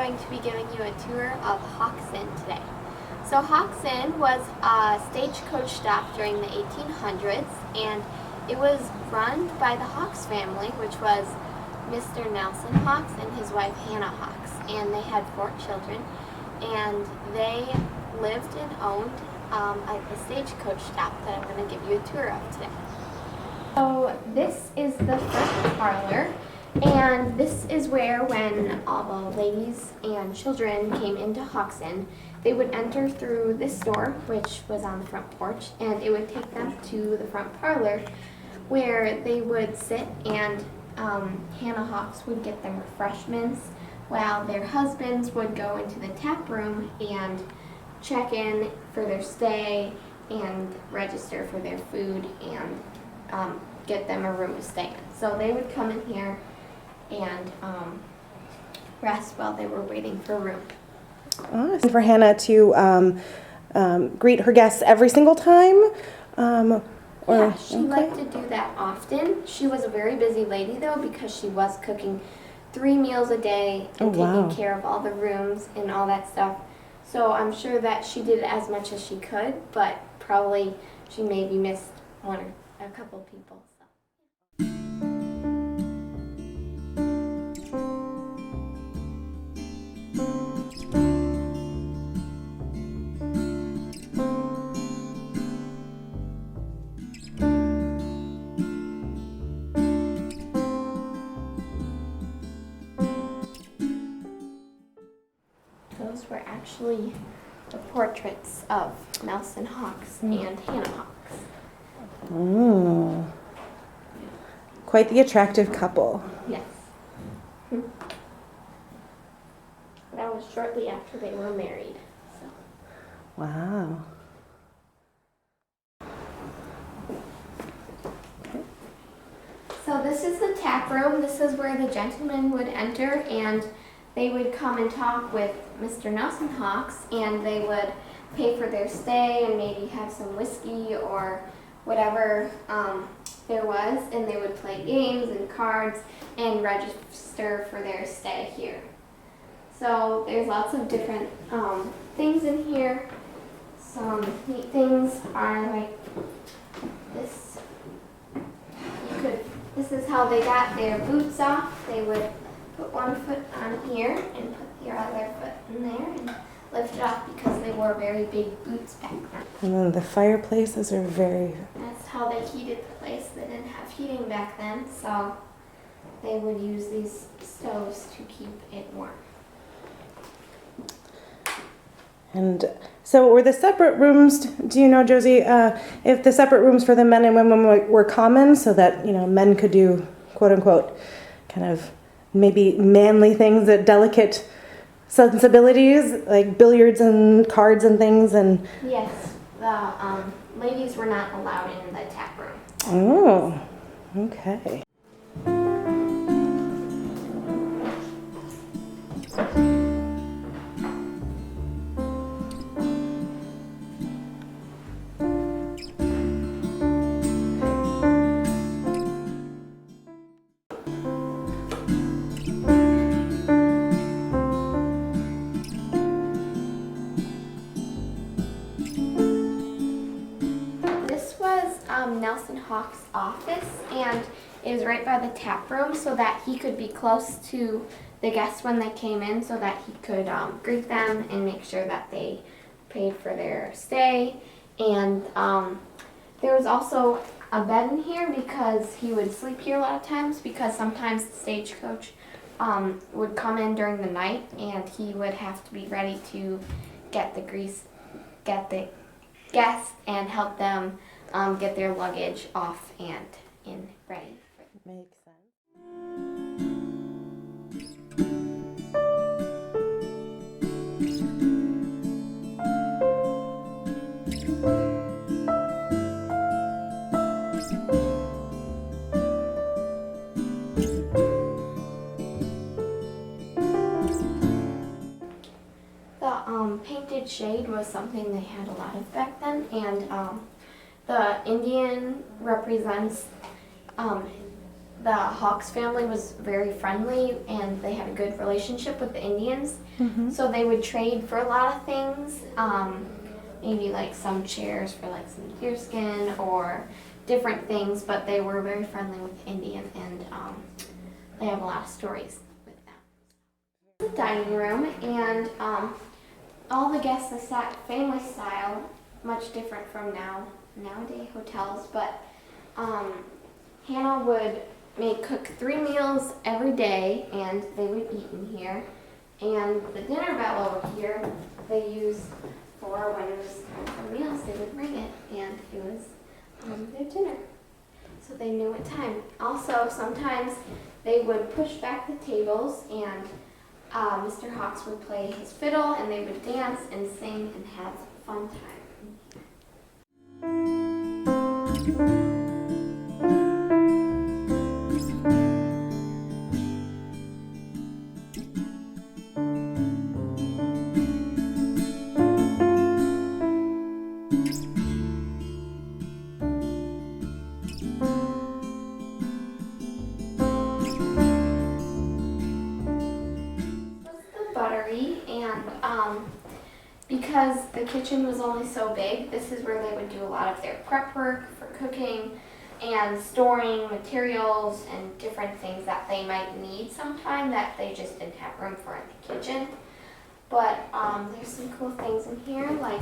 going to be giving you a tour of Hawks Inn today. So Hawks Inn was a stagecoach stop during the 1800s, and it was run by the Hawks family, which was Mr. Nelson Hawks and his wife Hannah Hawks, and they had 4 children, and they lived and owned a stagecoach stop that I'm going to give you a tour of today. So this is the front parlor, and this is where, when all the ladies and children came into Hawks Inn, they would enter through this door, which was on the front porch, and it would take them to the front parlor, where they would sit, and Hannah Hawks would get them refreshments, while their husbands would go into the tap room and check in for their stay and register for their food and get them a room to stay in. So they would come in here and rest while they were waiting for a room. And for Hannah to greet her guests every single time? Yeah, she liked to do that often. She was a very busy lady, though, because she was cooking 3 meals a day and taking care of all the rooms and all that stuff. So I'm sure that she did as much as she could, but probably she maybe missed one or a couple people. Those were actually the portraits of Nelson Hawks and Hannah Hawks. Oh, quite the attractive couple. Yes. That was shortly after they were married. So. Wow. So this is the tap room. This is where the gentlemen would enter, and they would come and talk with Mr. Nelson Hawks, and they would pay for their stay and maybe have some whiskey or whatever there was, and they would play games and cards and register for their stay here. So there's lots of different things in here. Some neat things are like this. This is how they got their boots off. They would put one foot on here and put the other foot in there and lift it off because they wore very big boots back then. And then the fireplaces are very... That's how they heated the place. They didn't have heating back then, so they would use these stoves to keep it warm. And so were the separate rooms, do you know, Josie, if the separate rooms for the men and women were common so that, you know, men could do, quote unquote, kind of maybe manly things, that delicate sensibilities, like billiards and cards and things? And yes, the ladies were not allowed in the tap room. Oh, okay. Nelson Hawks' office, and it was right by the tap room so that he could be close to the guests when they came in, so that he could greet them and make sure that they paid for their stay. And there was also a bed in here because he would sleep here a lot of times, because sometimes the stagecoach would come in during the night and he would have to be ready to get the guests and help them get their luggage off and in ready. Makes sense. The painted shade was something they had a lot of back then, and the Indian represents the Hawks family was very friendly and they had a good relationship with the Indians. So they would trade for a lot of things, maybe like some chairs for like some deerskin or different things, but they were very friendly with the Indian, and they have a lot of stories with them. The dining room, and all the guests sat family style, much different from nowadays hotels, but Hannah would cook 3 meals every day, and they would eat in here. And the dinner bell over here, they use for when it was time for meals, they would ring it, and it was their dinner. So they knew what time. Also, sometimes they would push back the tables, and Mr. Hawks would play his fiddle, and they would dance and sing and have a fun time. Buttery, and because the kitchen was only so big, this is where they would do a lot of their prep work for cooking and storing materials and different things that they might need sometime that they just didn't have room for in the kitchen. But there's some cool things in here, like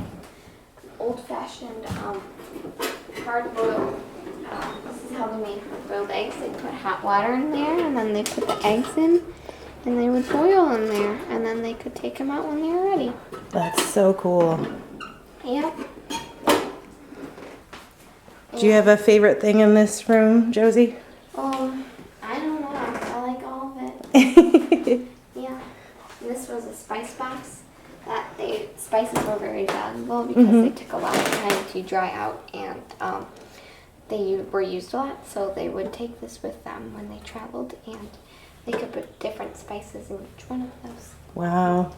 old-fashioned hard-boiled. This is how they made hard-boiled eggs. They put hot water in there, and then they put the eggs in, and they would boil in there, and then they could take them out when they were ready. That's so cool. Yep. Do you have a favorite thing in this room, Josie? I don't know. I like all of it. Yeah. And this was a spice box that spices were very valuable because they took a lot of time to dry out, and they were used a lot, so they would take this with them when they traveled, and they could put different spices in each one of those. Wow.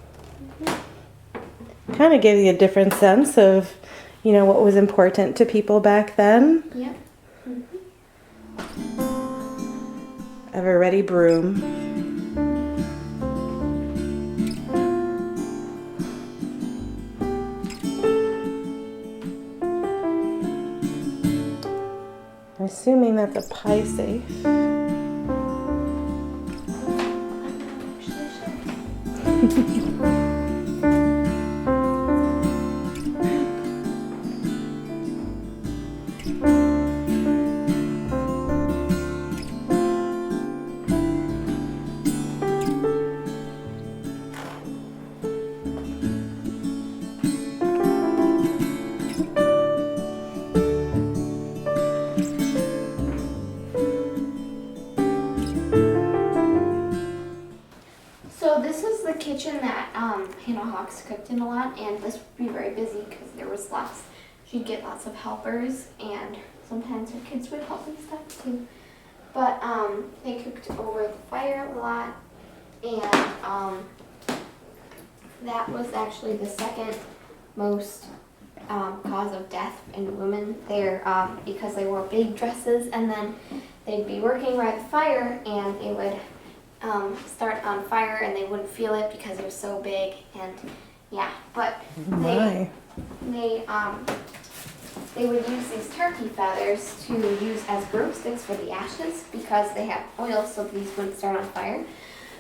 Kind of gave you a different sense of, what was important to people back then. Yep. Ever ready broom. I'm assuming that's a pie safe. So this is the kitchen that Hannah Hawks cooked in a lot, and this would be very busy because there was she'd get lots of helpers, and sometimes her kids would help and stuff too. But they cooked over the fire a lot, and that was actually the second most cause of death in women there, because they wore big dresses, and then they'd be working by the fire, and it would start on fire, and they wouldn't feel it because it was so big. And yeah, but they would use these turkey feathers to use as broomsticks for the ashes because they have oil, so these wouldn't start on fire.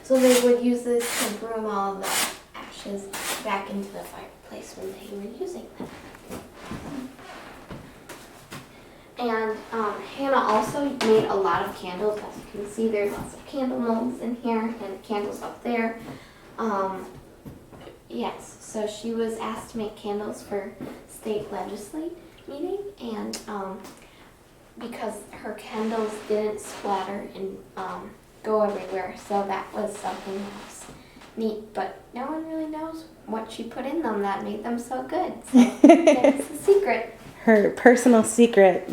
So they would use this to broom all the ashes back into the fireplace when they were using them. And Hannah also made a lot of candles. As you can see, there's lots of candle molds in here and candles up there. Yes, so she was asked to make candles for state legislative meeting, and because her candles didn't splatter and go everywhere, so that was something else neat. But no one really knows what she put in them that made them so good. So that's a secret. Her personal secret.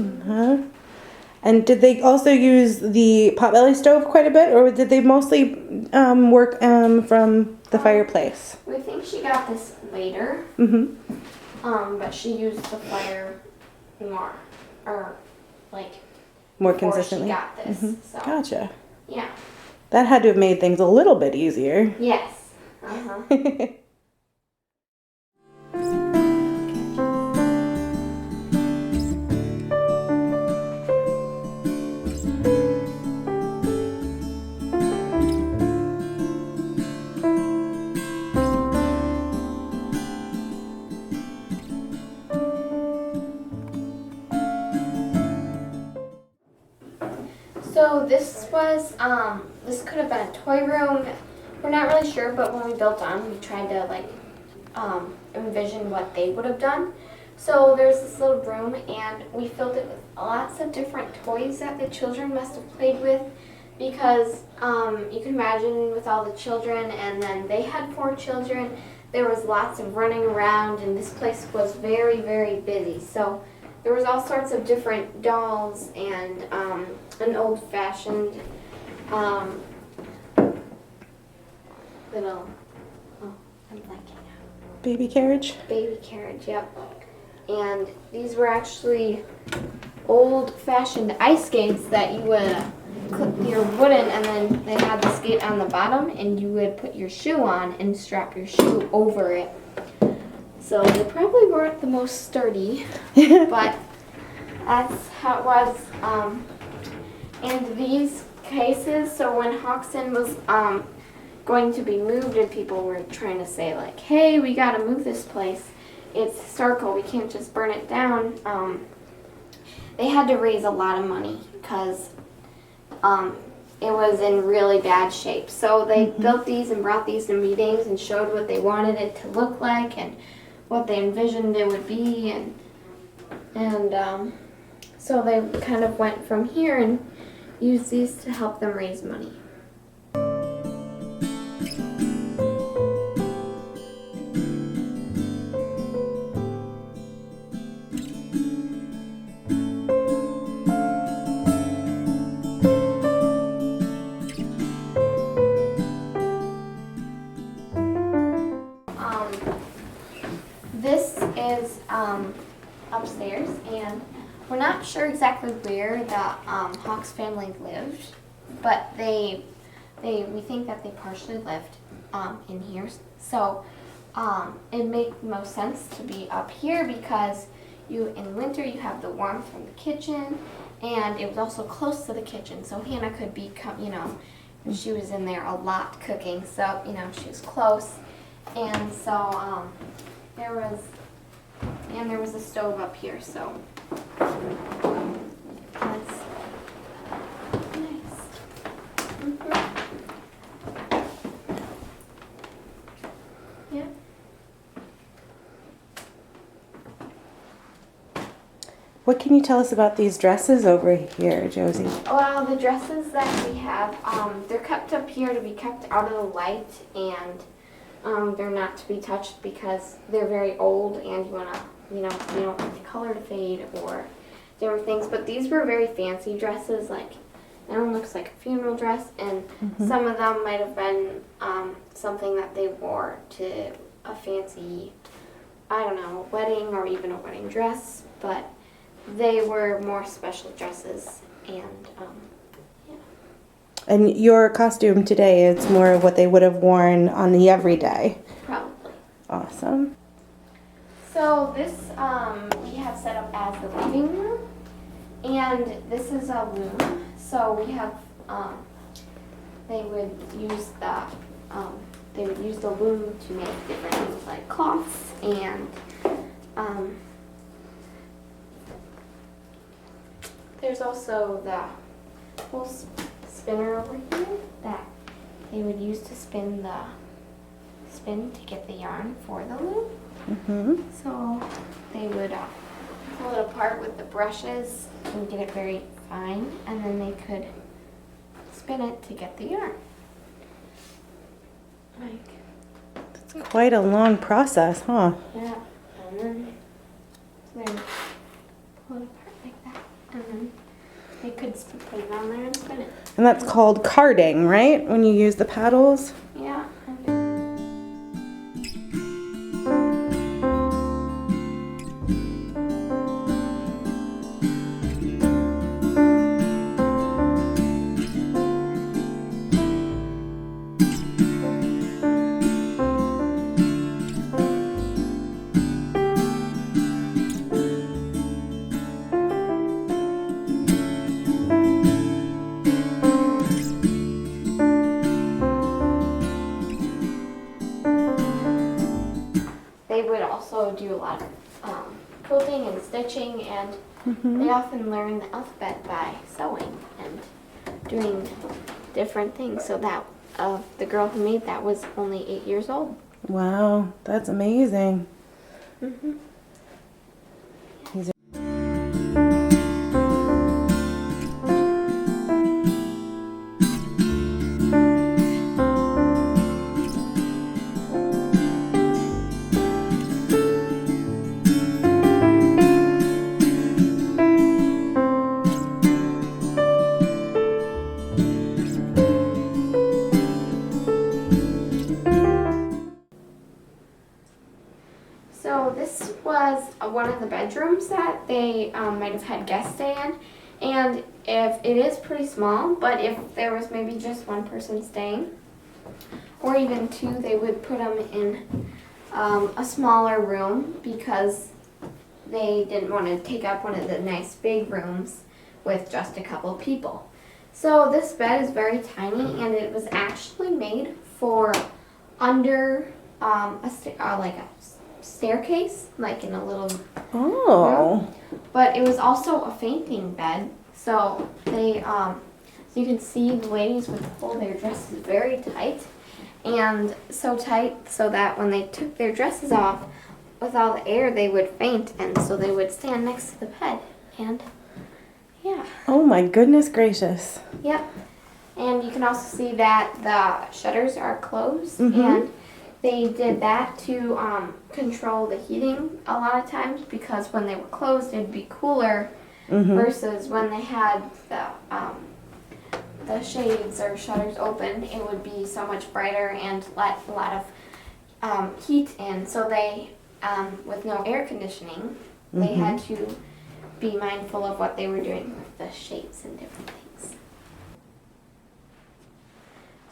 And did they also use the potbelly stove quite a bit, or did they mostly work from the fireplace? We think she got this later, but she used the fire more, or like more before consistently. she got this. So Gotcha. yeah. That had to have made things a little bit easier. Yes. So this could have been a toy room. We're not really sure, but when we built on, we tried to envision what they would have done. So there's this little room, and we filled it with lots of different toys that the children must have played with, because you can imagine with all the children, and then they had 4 children. There was lots of running around, and this place was very, very busy. So there was all sorts of different dolls and an old-fashioned little, I'm blanking out. Baby carriage? Baby carriage, yep. And these were actually old-fashioned ice skates that you would clip your wooden, and then they had the skate on the bottom, and you would put your shoe on and strap your shoe over it. So they probably weren't the most sturdy, but that's how it was. And these cases, so when Hawkson was going to be moved and people were trying to say like, hey, we gotta move this place, it's historical, we can't just burn it down, they had to raise a lot of money because it was in really bad shape. So they built these and brought these to meetings and showed what they wanted it to look like and what they envisioned it would be, and so they kind of went from here and used these to help them raise money. This is upstairs, and we're not sure exactly where the Hawks family lived, but we think that they partially lived in here. So it made most sense to be up here because in winter you have the warmth from the kitchen, and it was also close to the kitchen, so Hannah could be, she was in there a lot cooking, so she was close, and so there was a stove up here, so that's nice. Yeah. What can you tell us about these dresses over here, Josie? Well, the dresses that we have, they're kept up here to be kept out of the light, and they're not to be touched because they're very old, and you don't want the color to fade or different things. But these were very fancy dresses. Like, that one looks like a funeral dress, and some of them might have been something that they wore to a fancy, I don't know, wedding or even a wedding dress. But they were more special dresses, and yeah. And your costume today is more of what they would have worn on the everyday. Probably. Awesome. So this we have set up as the living room, and this is a loom. So we have they would use the loom to make different things like cloths, and there's also the whole spinner over here that they would use to spin to get the yarn for the loom. So they would pull it apart with the brushes and get it very fine, and then they could spin it to get the yarn. Like, Quite a long process, huh? yeah, and then they pull it apart like that, and then they could put it on there and spin it. And that's called carding, right? When you use the paddles? Yeah. stitching, and they often learn the alphabet by sewing and doing different things. So that the girl who made that was only 8 years old. Wow, that's amazing. So this was one of the bedrooms that they might have had guests stay in, and if it is pretty small, but if there was maybe just one person staying, or even two, they would put them in a smaller room because they didn't want to take up one of the nice big rooms with just a couple people. So this bed is very tiny, and it was actually made for under like a staircase, like in a little room. But it was also a fainting bed, so they so you can see the ladies would pull their dresses very tight, and so tight so that when they took their dresses off with all the air, they would faint, and so they would stand next to the bed. And yeah. Oh my goodness gracious. Yep. And you can also see that the shutters are closed, and they did that to control the heating a lot of times, because when they were closed, it'd be cooler versus when they had the shades or shutters open, it would be so much brighter and let a lot of heat in. So they, with no air conditioning, they had to be mindful of what they were doing with the shades and different things.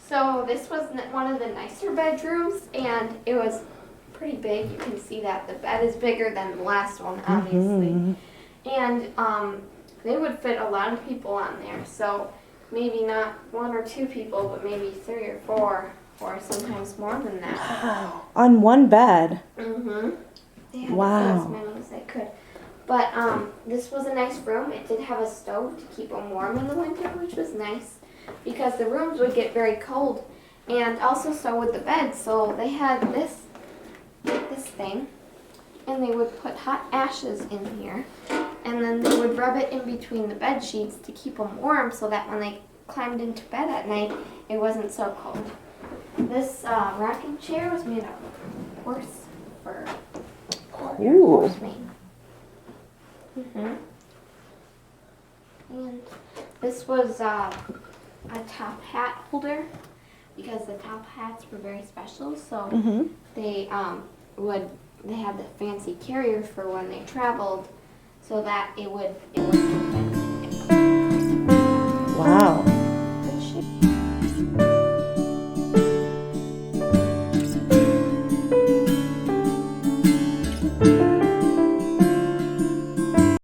So this was one of the nicer bedrooms, and it was pretty big. You can see that the bed is bigger than the last one, obviously. And they would fit a lot of people on there. So maybe not one or two people, but maybe 3 or 4, or sometimes more than that. Wow. On one bed? They had to Wow. put as many as they could. But this was a nice room. It did have a stove to keep them warm in the winter, which was nice, because the rooms would get very cold, and also so would the bed. So they had this thing, and they would put hot ashes in here, and then they would rub it in between the bed sheets to keep them warm, so that when they climbed into bed at night, it wasn't so cold. This rocking chair was made of horse fur. Ooh. Horse mane. And this was a top hat holder, because the top hats were very special. So they had the fancy carriers for when they traveled, so that it was